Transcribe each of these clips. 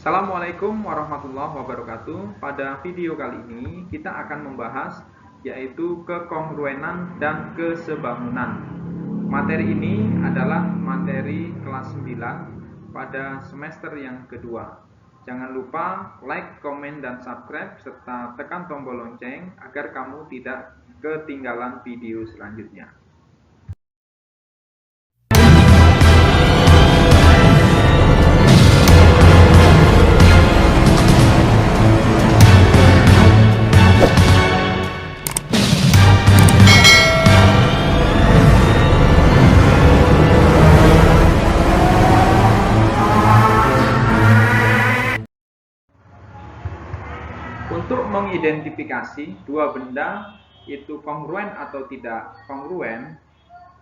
Assalamualaikum warahmatullahi wabarakatuh. Pada video kali ini kita akan membahas yaitu kekongruenan dan kesebangunan. Materi ini adalah materi kelas 9 pada semester yang kedua. Jangan lupa like, komen, dan subscribe serta tekan tombol lonceng agar kamu tidak ketinggalan video selanjutnya. Untuk mengidentifikasi dua benda itu kongruen atau tidak kongruen,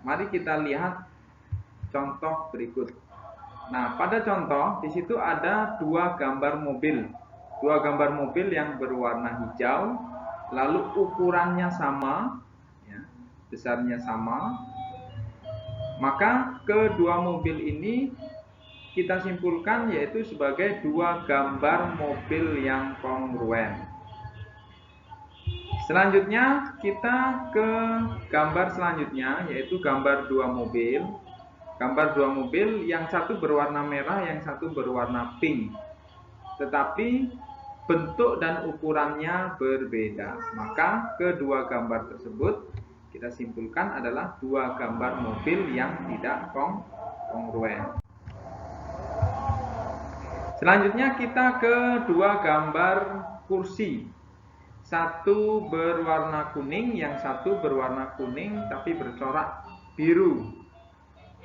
mari kita lihat contoh berikut. Nah, pada contoh di situ ada dua gambar mobil yang berwarna hijau, lalu ukurannya sama, ya, besarnya sama. Maka kedua mobil ini kita simpulkan yaitu sebagai dua gambar mobil yang kongruen. Selanjutnya kita ke gambar selanjutnya yaitu gambar dua mobil. Gambar dua mobil yang satu berwarna merah, yang satu berwarna pink. Tetapi bentuk dan ukurannya berbeda. Maka kedua gambar tersebut kita simpulkan adalah dua gambar mobil yang tidak kongruen. Selanjutnya kita ke dua gambar kursi. Satu berwarna kuning, yang satu berwarna kuning tapi bercorak biru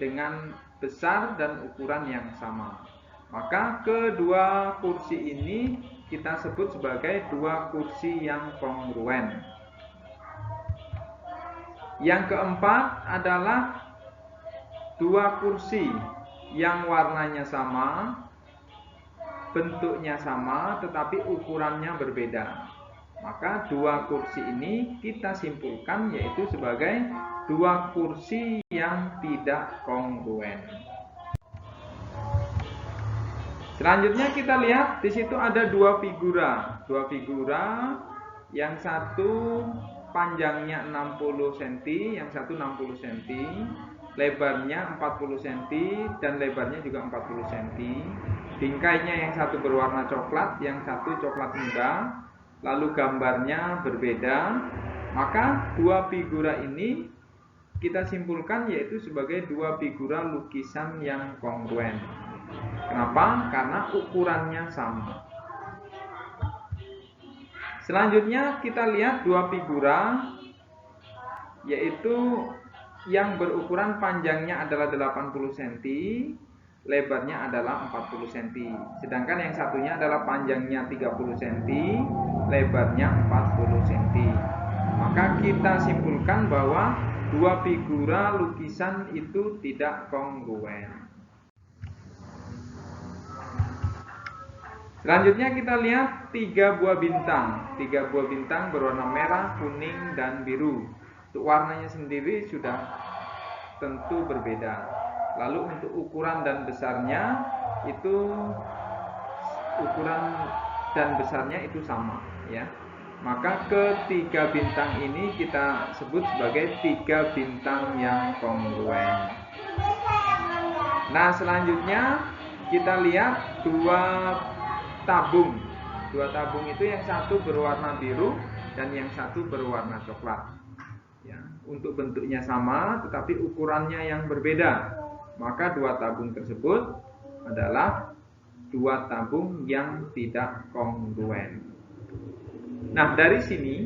dengan besar dan ukuran yang sama. Maka kedua kursi ini kita sebut sebagai dua kursi yang kongruen. Yang keempat adalah dua kursi yang warnanya sama, bentuknya sama, tetapi ukurannya berbeda. Maka dua kursi ini kita simpulkan yaitu sebagai dua kursi yang tidak kongruen. Selanjutnya kita lihat di situ ada dua figura. Dua figura, yang satu panjangnya 60 cm, yang satu 60 cm, lebarnya 40 cm dan lebarnya juga 40 cm. Bingkainya yang satu berwarna coklat, yang satu coklat muda, lalu gambarnya berbeda. Maka dua figura ini kita simpulkan yaitu sebagai dua figura lukisan yang kongruen. Kenapa? Karena ukurannya sama. Selanjutnya kita lihat dua figura yaitu yang berukuran panjangnya adalah 80 cm, lebarnya adalah 40 cm. Sedangkan yang satunya adalah panjangnya 30 cm, lebarnya 40 cm. Maka kita simpulkan bahwa dua figura lukisan itu tidak kongruen. Selanjutnya kita lihat tiga buah bintang. Tiga buah bintang berwarna merah, kuning, dan biru. Untuk warnanya sendiri sudah tentu berbeda. Lalu untuk ukuran dan besarnya itu sama, ya. Maka ketiga bintang ini kita sebut sebagai tiga bintang yang kongruen. Nah, selanjutnya kita lihat dua tabung. Dua tabung itu yang satu berwarna biru dan yang satu berwarna coklat. Ya, untuk bentuknya sama tetapi ukurannya yang berbeda. Maka dua tabung tersebut adalah dua tabung yang tidak kongruen. Nah, dari sini,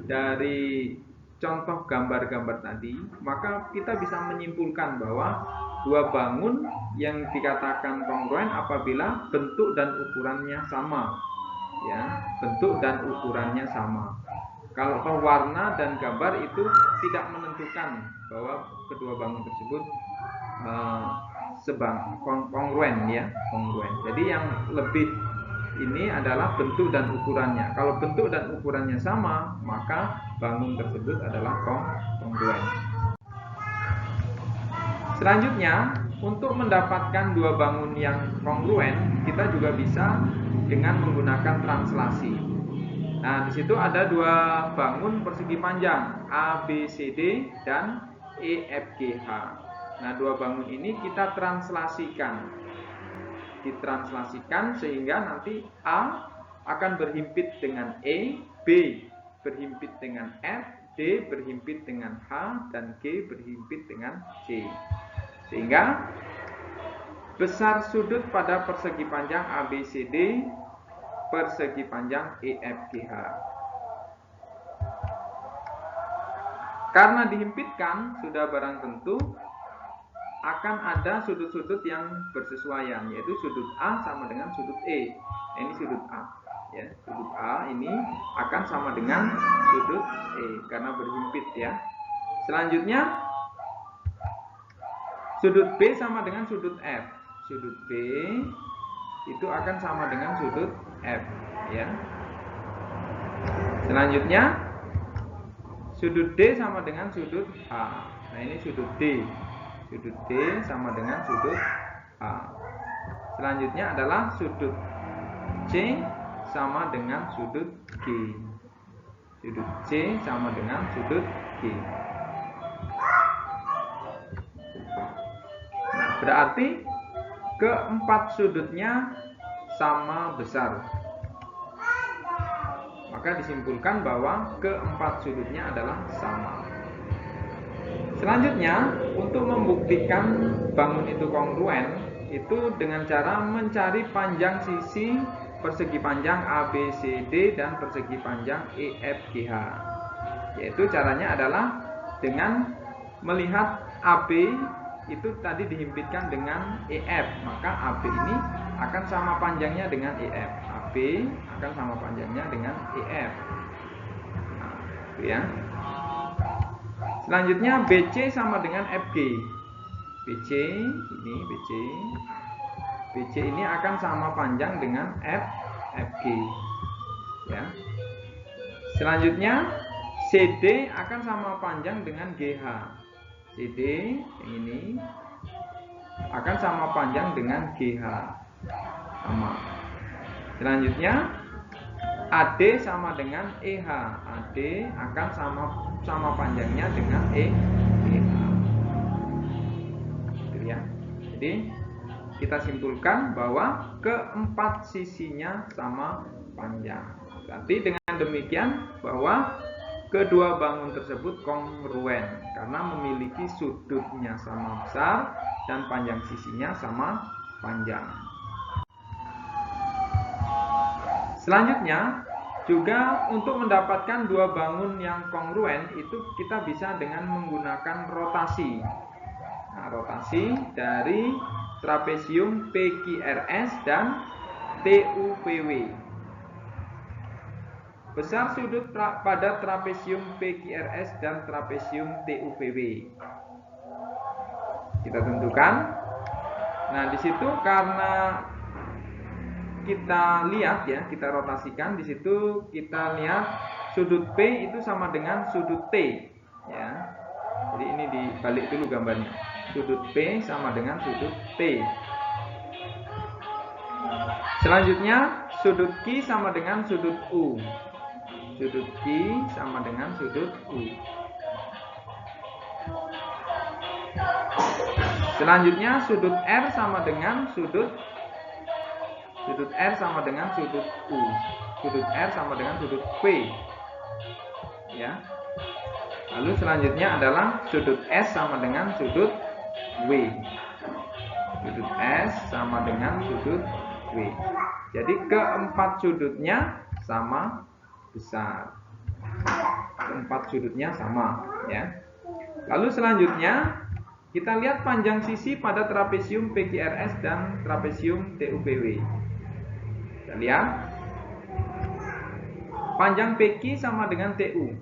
dari contoh gambar-gambar tadi, maka kita bisa menyimpulkan bahwa dua bangun yang dikatakan kongruen apabila bentuk dan ukurannya sama. Ya, bentuk dan ukurannya sama. Kalau warna dan gambar itu tidak menentukan bahwa kedua bangun tersebut kongruen, ya, kongruen. Jadi yang lebih ini adalah bentuk dan ukurannya. Kalau bentuk dan ukurannya sama, maka bangun tersebut adalah kongruen. Selanjutnya untuk mendapatkan dua bangun yang kongruen, kita juga bisa dengan menggunakan translasi. Nah, di situ ada dua bangun persegi panjang, A, B, C, D, dan E, F, G, H. Nah, dua bangun ini kita translasikan. Ditranslasikan sehingga nanti A akan berhimpit dengan E, B berhimpit dengan F, D berhimpit dengan H, dan G berhimpit dengan C. Sehingga besar sudut pada persegi panjang ABCD, persegi panjang EFGH. Karena dihimpitkan, sudah barang tentu akan ada sudut-sudut yang bersesuaian, yaitu sudut A sama dengan sudut E. Ini sudut A. Ya, sudut A ini akan sama dengan sudut E karena berhimpit ya. Selanjutnya sudut B sama dengan sudut F. Sudut B itu akan sama dengan sudut F ya. Selanjutnya sudut D sama dengan sudut H. Nah, ini sudut D. Sudut D sama dengan sudut H. Selanjutnya adalah sudut C sama dengan sudut G. Sudut C sama dengan sudut G. Nah, berarti keempat sudutnya sama besar. Maka disimpulkan bahwa keempat sudutnya adalah sama. Selanjutnya, untuk membuktikan bangun itu kongruen, itu dengan cara mencari panjang sisi persegi panjang ABCD dan persegi panjang EFGH. Yaitu caranya adalah dengan melihat AB itu tadi dihimpitkan dengan EF, maka AB ini akan sama panjangnya dengan EF. AB akan sama panjangnya dengan EF. Nah, itu ya. Selanjutnya BC sama dengan FG. BC ini BC ini akan sama panjang dengan FG. Ya. Selanjutnya CD akan sama panjang dengan GH. CD yang ini akan sama panjang dengan GH. Sama. Selanjutnya AD sama dengan EH. AD akan sama panjangnya dengan EH. Gitu ya. Jadi kita simpulkan bahwa keempat sisinya sama panjang. Berarti dengan demikian bahwa kedua bangun tersebut kongruen karena memiliki sudutnya sama besar dan panjang sisinya sama panjang. Selanjutnya juga untuk mendapatkan dua bangun yang kongruen itu kita bisa dengan menggunakan rotasi. Nah, rotasi dari trapesium PQRS dan TUPW. Besar sudut pada trapesium PQRS dan trapesium TUPW. Kita tentukan. Nah, di situ karena kita lihat ya, kita rotasikan di situ kita lihat sudut P itu sama dengan sudut T ya. Jadi ini dibalik dulu gambarnya. Sudut P sama dengan sudut T. Selanjutnya sudut Q sama dengan sudut U. Sudut Q sama dengan sudut U. Selanjutnya sudut R sama dengan sudut R sama dengan sudut U. Sudut R sama dengan sudut P. Ya. Lalu selanjutnya adalah sudut S sama dengan sudut W. Sudut S sama dengan sudut W. Jadi keempat sudutnya sama besar. Keempat sudutnya sama ya. Lalu selanjutnya kita lihat panjang sisi pada trapesium PQRS dan trapesium TUPW. Kita lihat panjang PQ sama dengan TU.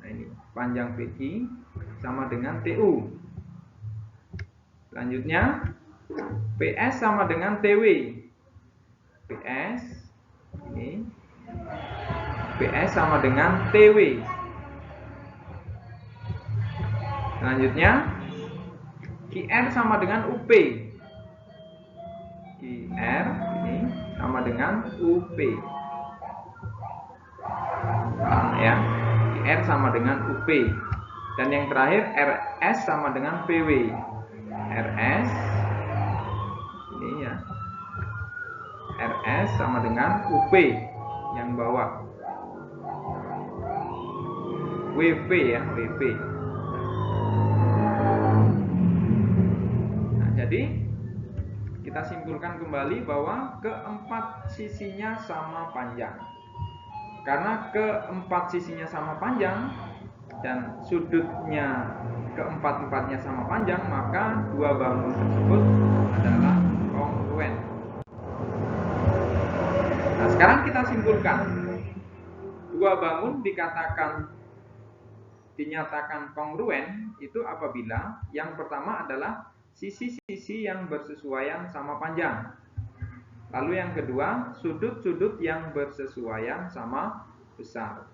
Nah, ini panjang PQ sama dengan TU. Selanjutnya PS sama dengan TW. PS ini PS sama dengan TW. Selanjutnya QR sama dengan UP. IR ini sama dengan UP. Ya, IR sama dengan UP. Dan yang terakhir RS sama dengan PW. RS ini ya. RS sama dengan UP yang bawah. WP ya, WP. Nah, jadi kita simpulkan kembali bahwa keempat sisinya sama panjang. Karena keempat sisinya sama panjang dan sudutnya keempat-empatnya sama panjang, maka dua bangun tersebut adalah kongruen. Nah, sekarang kita simpulkan. Dua bangun dinyatakan kongruen itu apabila yang pertama adalah sisi-sisi yang bersesuaian sama panjang. Lalu yang kedua, sudut-sudut yang bersesuaian sama besar.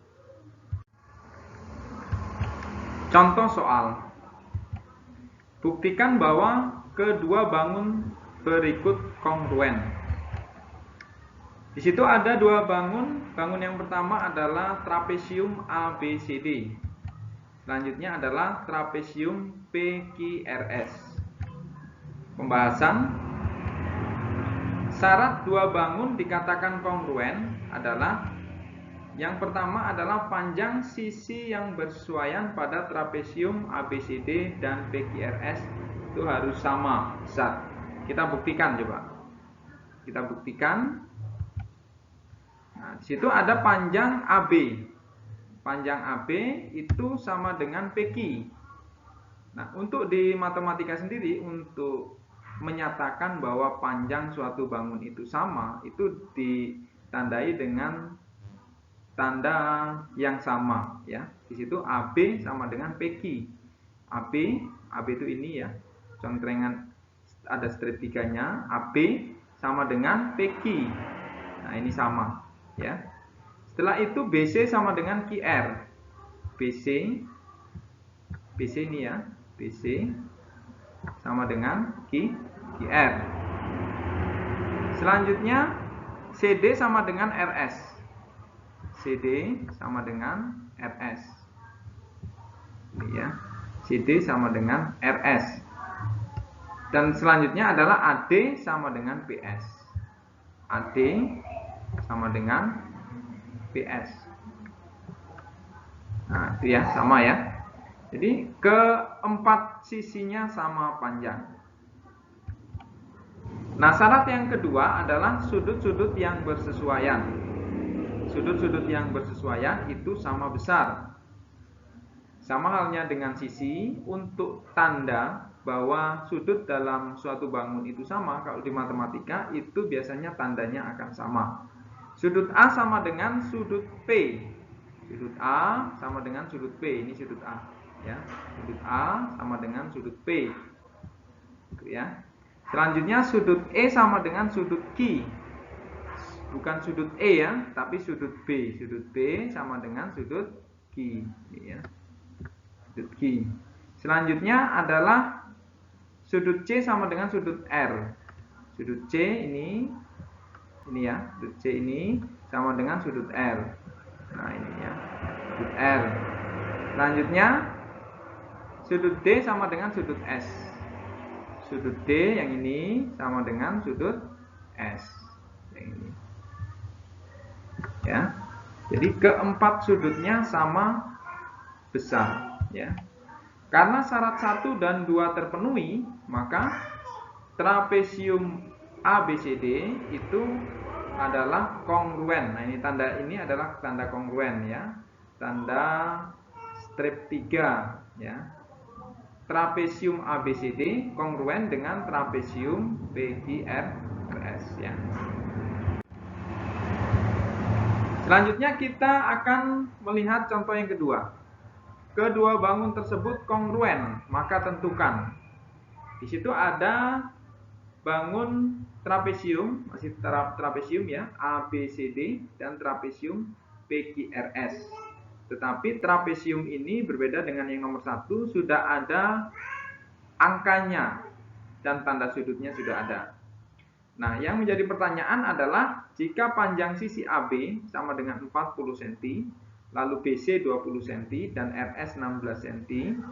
Contoh soal. Buktikan bahwa kedua bangun berikut kongruen. Di situ ada dua bangun. Bangun yang pertama adalah trapesium ABCD. Selanjutnya adalah trapesium PQRS. Pembahasan. Syarat dua bangun dikatakan kongruen adalah yang pertama adalah panjang sisi yang bersesuaian pada trapesium ABCD dan PQRS itu harus sama besar. Kita buktikan coba. Kita buktikan. Nah, di situ ada panjang AB. Panjang AB itu sama dengan PQ. Nah, untuk di matematika sendiri untuk menyatakan bahwa panjang suatu bangun itu sama, itu ditandai dengan tanda yang sama ya. Di situ AB sama dengan PQ. AB itu ini ya. Contrengan ada strip 3-nya, AB sama dengan PQ. Nah, ini sama ya. Setelah itu BC sama dengan QR. BC ini ya, BC sama dengan QR. Selanjutnya CD sama dengan RS. CD sama dengan RS. Ini ya. CD sama dengan RS. Dan selanjutnya adalah AD sama dengan PS. AD sama dengan PS. Nah, itu ya, sama ya. Jadi keempat sisinya sama panjang. Nah, syarat yang kedua adalah sudut-sudut yang bersesuaian. Sudut-sudut yang bersesuaian itu sama besar. Sama halnya dengan sisi, untuk tanda bahwa sudut dalam suatu bangun itu sama, kalau di matematika itu biasanya tandanya akan sama. Sudut A sama dengan sudut P. Sudut A sama dengan sudut P. Ini sudut A ya. Sudut A sama dengan sudut P. Gitu ya. Selanjutnya sudut E sama dengan sudut Q. Bukan sudut E ya, tapi sudut B. Sudut B sama dengan sudut Q. Ya. Sudut Q. Selanjutnya adalah sudut C sama dengan sudut R. Sudut C ini ya, sudut C ini sama dengan sudut R. Nah, ini ya, sudut R. Selanjutnya sudut D sama dengan sudut S. Sudut D yang ini sama dengan sudut S yang ini. Ya. Jadi keempat sudutnya sama besar ya. Karena syarat 1 dan 2 terpenuhi, maka trapesium ABCD itu adalah kongruen. Nah, ini adalah tanda kongruen ya. Tanda strip 3 ya. Trapesium ABCD kongruen dengan trapesium PQRS ya. Selanjutnya kita akan melihat contoh yang kedua. Kedua bangun tersebut kongruen, maka tentukan. Di situ ada bangun trapesium, masih trapesium ya, ABCD dan trapesium PQRS. Tetapi trapesium ini berbeda dengan yang nomor 1, sudah ada angkanya dan tanda sudutnya sudah ada. Nah, yang menjadi pertanyaan adalah jika panjang sisi AB sama dengan 40 cm, lalu BC 20 cm, dan RS 16 cm,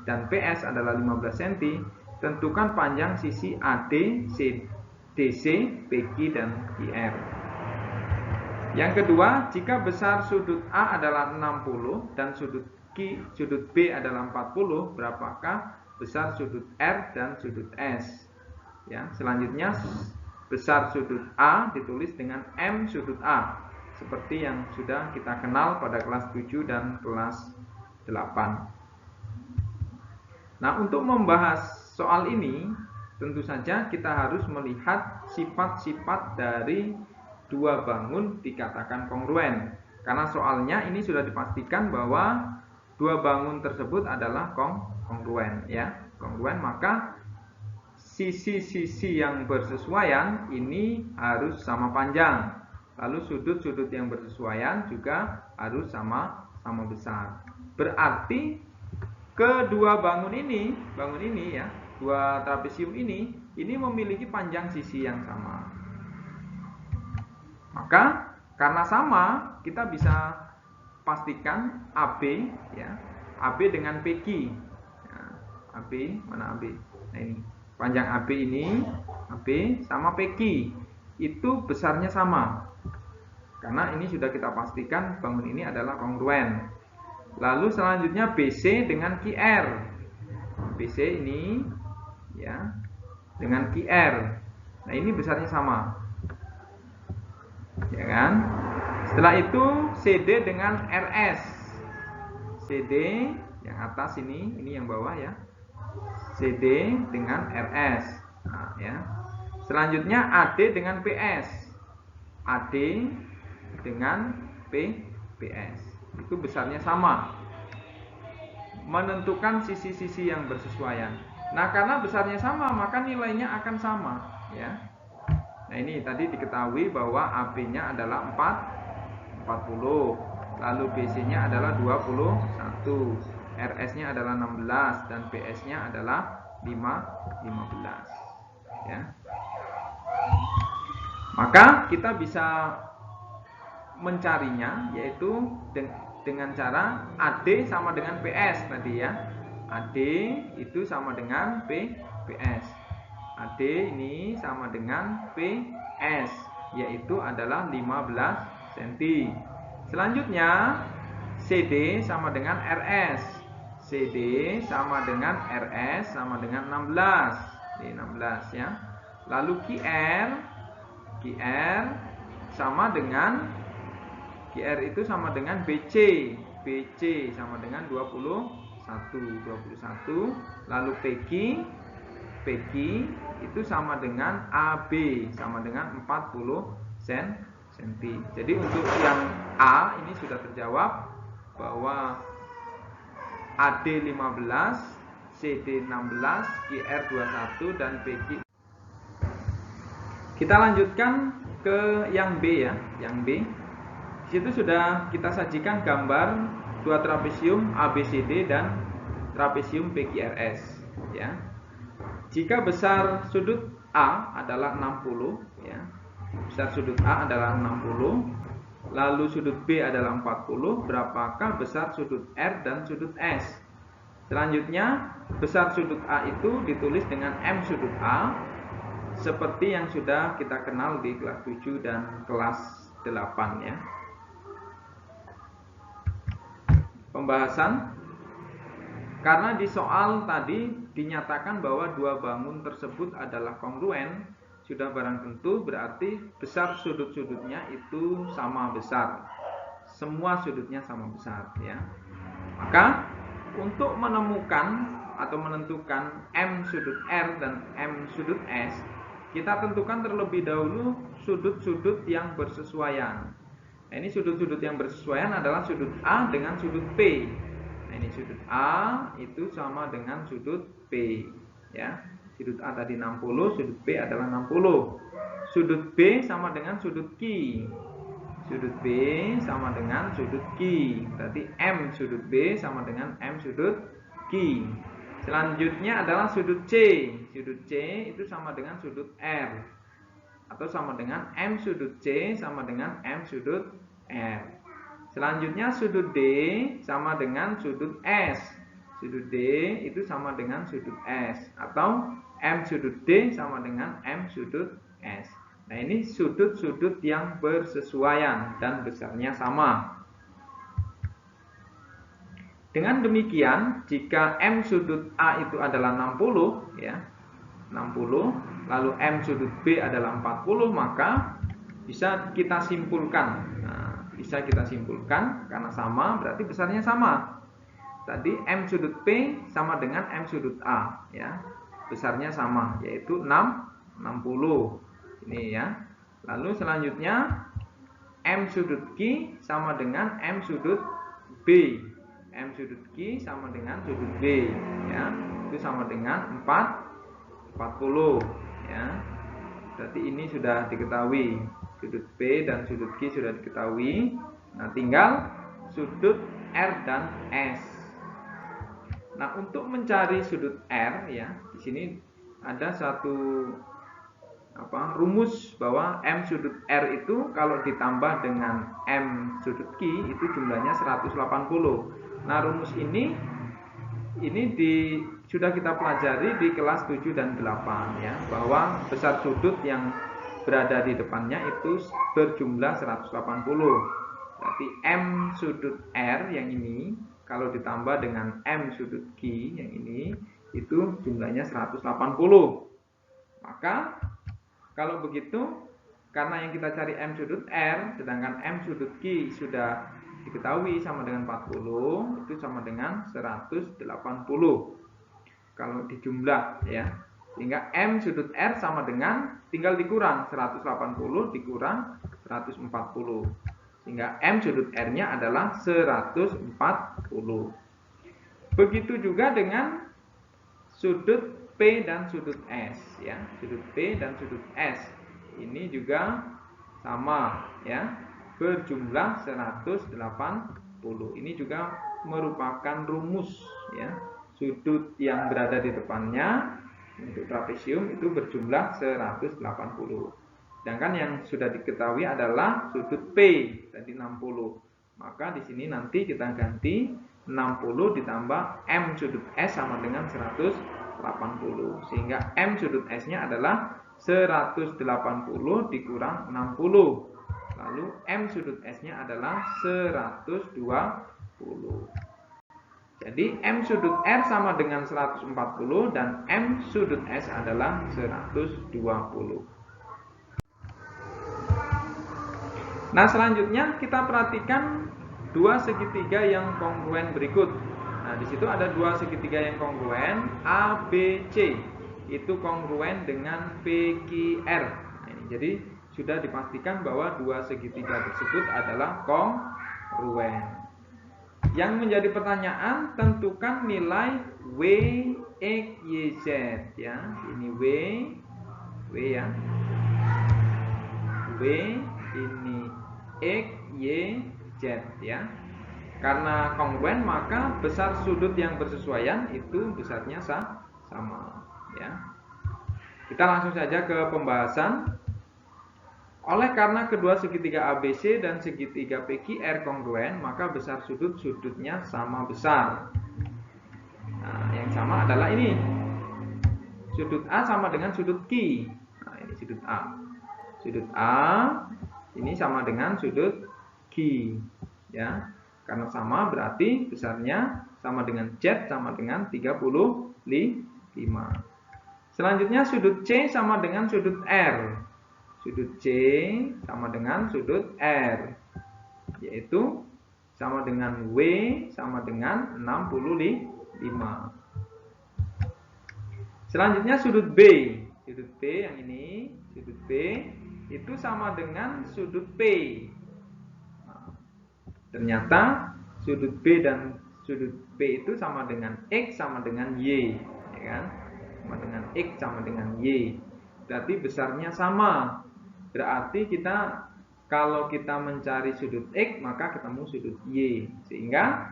dan PS adalah 15 cm, tentukan panjang sisi AD, DC, PQ, dan QR. Yang kedua, jika besar sudut A adalah 60 dan sudut B adalah 40, berapakah besar sudut R dan sudut S? Ya, selanjutnya besar sudut A ditulis dengan M sudut A, seperti yang sudah kita kenal pada kelas 7 dan kelas 8. Nah, untuk membahas soal ini, tentu saja kita harus melihat sifat-sifat dari dua bangun dikatakan kongruen. Karena soalnya ini sudah dipastikan bahwa dua bangun tersebut adalah kongruen, ya. Kongruen, maka sisi-sisi yang bersesuaian ini harus sama panjang. Lalu sudut-sudut yang bersesuaian juga harus sama besar. Berarti kedua bangun ini ya, dua trapesium ini memiliki panjang sisi yang sama. Maka karena sama, kita bisa pastikan AB, ya, AB dengan PQ. Nah, AB, mana AB? Nah, ini panjang AB ini, AB sama PQ itu besarnya sama. Karena ini sudah kita pastikan bangun ini adalah kongruen. Lalu selanjutnya BC dengan QR. BC ini, ya, dengan QR. Nah, ini besarnya sama, ya kan? Setelah itu CD dengan RS. CD yang atas ini yang bawah, ya. CD dengan RS. Nah, ya. Selanjutnya AD dengan PS. AD dengan PS. Itu besarnya sama. Menentukan sisi-sisi yang bersesuaian. Nah, karena besarnya sama, maka nilainya akan sama, ya. Nah, ini tadi diketahui bahwa AB-nya adalah 40, lalu BC-nya adalah 21, RS-nya adalah 16, dan PS-nya adalah 15, ya. Maka kita bisa mencarinya yaitu dengan cara AD sama dengan PS tadi, ya. AD itu sama dengan PS. AD ini sama dengan PS, yaitu adalah 15 cm. Selanjutnya CD sama dengan RS. CD sama dengan RS sama dengan 16. Ini 16, ya. Lalu QR sama dengan QR itu sama dengan BC. BC sama dengan 21. Lalu PQ itu sama dengan AB sama dengan 40 cm. Jadi untuk yang A ini sudah terjawab bahwa AD 15, CD 16, QR 21, dan PQ. Kita lanjutkan ke yang B, ya. Yang B. Di situ sudah kita sajikan gambar dua trapesium ABCD dan trapesium PQRS, ya. Jika besar sudut A adalah 60, ya. Besar sudut A adalah 60, lalu sudut B adalah 40, berapakah besar sudut R dan sudut S? Selanjutnya, besar sudut A itu ditulis dengan M sudut A, seperti yang sudah kita kenal di kelas 7 dan kelas 8, ya. Pembahasan. Karena di soal tadi dinyatakan bahwa dua bangun tersebut adalah kongruen, sudah barang tentu berarti besar sudut-sudutnya itu sama besar. Semua sudutnya sama besar, ya. Maka untuk menemukan atau menentukan M sudut R dan M sudut S, kita tentukan terlebih dahulu sudut-sudut yang bersesuaian. Nah, ini sudut-sudut yang bersesuaian adalah sudut A dengan sudut P. Nah, ini sudut A itu sama dengan sudut P, ya. Sudut A tadi 60, sudut B adalah 60. Sudut B sama dengan sudut Q. Sudut B sama dengan sudut Q. Berarti M sudut B sama dengan M sudut Q. Selanjutnya adalah sudut C. Sudut C itu sama dengan sudut R. atau sama dengan M sudut C sama dengan M sudut R. Selanjutnya sudut D sama dengan sudut S. Sudut D itu sama dengan sudut S, atau M sudut D sama dengan M sudut S. Nah, ini sudut-sudut yang bersesuaian dan besarnya sama. Dengan demikian, jika M sudut A itu adalah 60, ya, 60, lalu M sudut B adalah 40, maka bisa kita simpulkan. Nah, bisa kita simpulkan karena sama berarti besarnya sama. Tadi M sudut P sama dengan M sudut A, ya. Besarnya sama, yaitu 60. Ini ya. Lalu selanjutnya M sudut Q sama dengan M sudut B. M sudut Q sama dengan sudut B, ya. Itu sama dengan 40, ya. Berarti ini sudah diketahui. Sudut B dan sudut Q sudah diketahui. Nah, tinggal sudut R dan S. Nah, untuk mencari sudut R, ya, di sini ada satu rumus bahwa M sudut R itu kalau ditambah dengan M sudut Q itu jumlahnya 180. Nah, rumus ini sudah kita pelajari di kelas 7 dan 8, ya, bahwa besar sudut yang berada di depannya itu berjumlah 180. Berarti M sudut R yang ini kalau ditambah dengan M sudut Q yang ini itu jumlahnya 180. Maka kalau begitu, karena yang kita cari M sudut R, sedangkan M sudut Q sudah diketahui sama dengan 40, itu sama dengan 180 kalau dijumlah, ya. Sehingga M sudut R sama dengan, tinggal dikurang 180 dikurang 140, sehingga M sudut R nya adalah 140. Begitu juga dengan sudut P dan sudut S, ya. Sudut P dan sudut S ini juga sama, ya, berjumlah 180. Ini juga merupakan rumus, ya. Sudut yang berada di depannya untuk trapesium itu berjumlah 180. Sedangkan yang sudah diketahui adalah sudut P tadi 60. Maka di sini nanti kita ganti 60 ditambah M sudut S sama dengan 180, sehingga M sudut S-nya adalah 180 dikurang 60. Lalu M sudut S-nya adalah 120. Jadi M sudut R sama dengan 140 dan M sudut S adalah 120. Nah, selanjutnya kita perhatikan dua segitiga yang kongruen berikut. Nah, di situ ada dua segitiga yang kongruen, ABC itu kongruen dengan PQR. Nah, ini jadi sudah dipastikan bahwa dua segitiga tersebut adalah kongruen. Yang menjadi pertanyaan, tentukan nilai W, X, Y, Z, ya. Ini W ya. W, ini X, Y, Z, ya. Karena kongruen maka besar sudut yang bersesuaian itu besarnya sama, ya. Kita langsung saja ke pembahasan. Oleh karena kedua segitiga ABC dan segitiga PQR kongruen, maka besar sudut-sudutnya sama besar. Nah, yang sama adalah ini. Sudut A sama dengan sudut Q. Nah, ini sudut A. Sudut A ini sama dengan sudut Q, ya. Karena sama berarti besarnya sama dengan Z sama dengan 35. Selanjutnya sudut C sama dengan sudut R. Sudut C sama dengan sudut R, yaitu sama dengan W sama dengan 65. Selanjutnya sudut B. Sudut B yang ini, sudut B itu sama dengan sudut P. Nah, ternyata sudut B dan sudut P itu sama dengan X sama dengan Y, ya kan? Sama dengan X sama dengan Y. Berarti besarnya sama. Berarti kalau kita mencari sudut X, maka ketemu sudut Y. Sehingga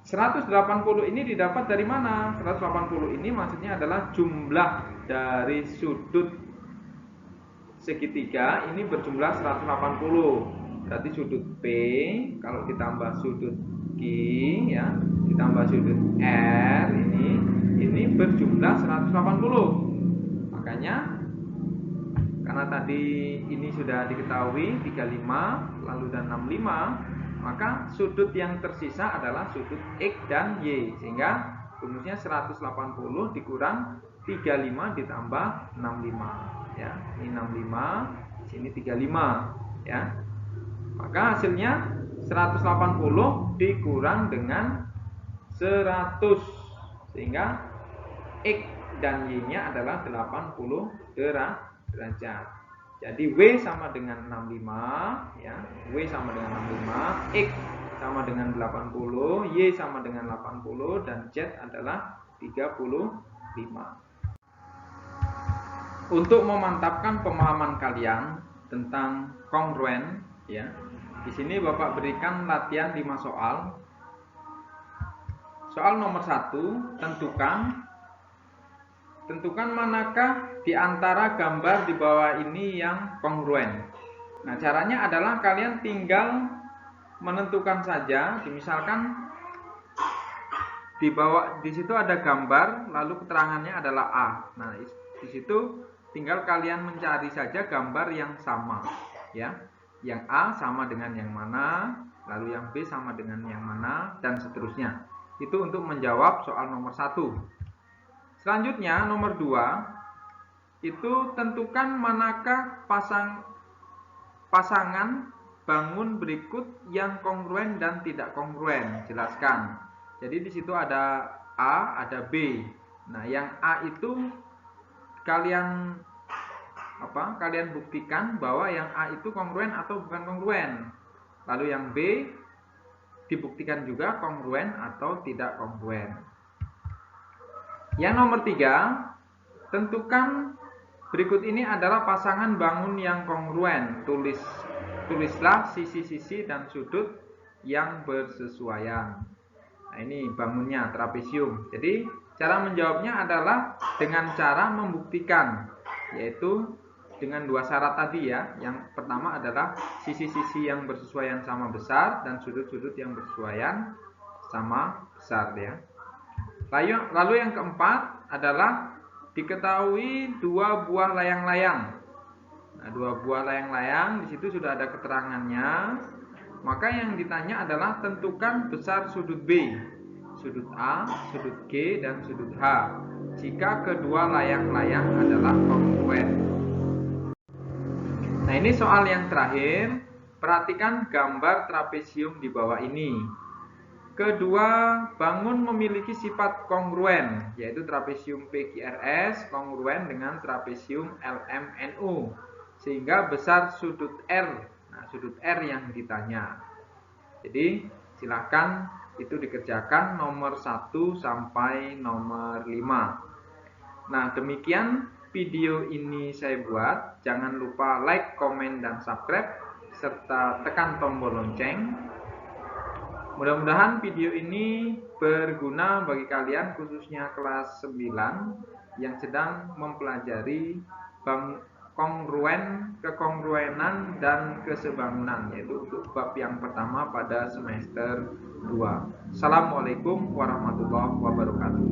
180 ini didapat dari mana? 180 ini maksudnya adalah jumlah dari sudut segitiga ini berjumlah 180. Berarti sudut P kalau ditambah sudut Q ya, ditambah sudut R ini berjumlah 180. Makanya karena tadi ini sudah diketahui 35 lalu dan 65, maka sudut yang tersisa adalah sudut X dan Y, sehingga rumusnya 180 dikurang 35 ditambah 65 ya. Ini 65, sini 35 ya. Maka hasilnya 180 dikurang dengan 100, sehingga X dan Y-nya adalah 80 derajat. Jadi W sama dengan 65 ya. W sama dengan 65, X sama dengan 80, Y sama dengan 80 dan Z adalah 35. Untuk memantapkan pemahaman kalian tentang kongruen ya. Di sini Bapak berikan latihan 5 soal. Soal nomor 1, tentukan manakah di antara gambar di bawah ini yang kongruen. Nah, caranya adalah kalian tinggal menentukan saja. Misalkan di situ ada gambar, lalu keterangannya adalah A. Nah, di situ tinggal kalian mencari saja gambar yang sama, ya. Yang A sama dengan yang mana, lalu yang B sama dengan yang mana, dan seterusnya. Itu untuk menjawab soal nomor 1. Selanjutnya nomor 2, itu tentukan manakah pasangan bangun berikut yang kongruen dan tidak kongruen. Jelaskan. Jadi di situ ada A, ada B. Nah, yang A itu kalian buktikan bahwa yang A itu kongruen atau bukan kongruen. Lalu yang B dibuktikan juga kongruen atau tidak kongruen. Yang nomor 3, tentukan berikut ini adalah pasangan bangun yang kongruen. Tulislah sisi-sisi dan sudut yang bersesuaian. Nah, ini bangunnya trapesium. Jadi cara menjawabnya adalah dengan cara membuktikan, yaitu dengan 2 syarat tadi ya. Yang pertama adalah sisi-sisi yang bersesuaian sama besar dan sudut-sudut yang bersesuaian sama besar ya. Lalu yang keempat adalah diketahui 2 buah layang-layang. Nah, 2 buah layang-layang di situ sudah ada keterangannya. Maka yang ditanya adalah tentukan besar sudut B, sudut A, sudut G, dan sudut H jika kedua layang-layang adalah kongruen. Nah, ini soal yang terakhir. Perhatikan gambar trapesium di bawah ini. Kedua bangun memiliki sifat kongruen, yaitu trapesium PQRS kongruen dengan trapesium LMNU, sehingga besar sudut R. Nah, sudut R yang ditanya. Jadi silahkan itu dikerjakan nomor 1 sampai nomor 5. Nah, demikian video ini saya buat. Jangan lupa like, komen, dan subscribe, serta tekan tombol lonceng. Mudah-mudahan video ini berguna bagi kalian, khususnya kelas 9 yang sedang mempelajari kekongruenan dan kesebangunan, yaitu untuk bab yang pertama pada semester 2. Assalamualaikum warahmatullahi wabarakatuh.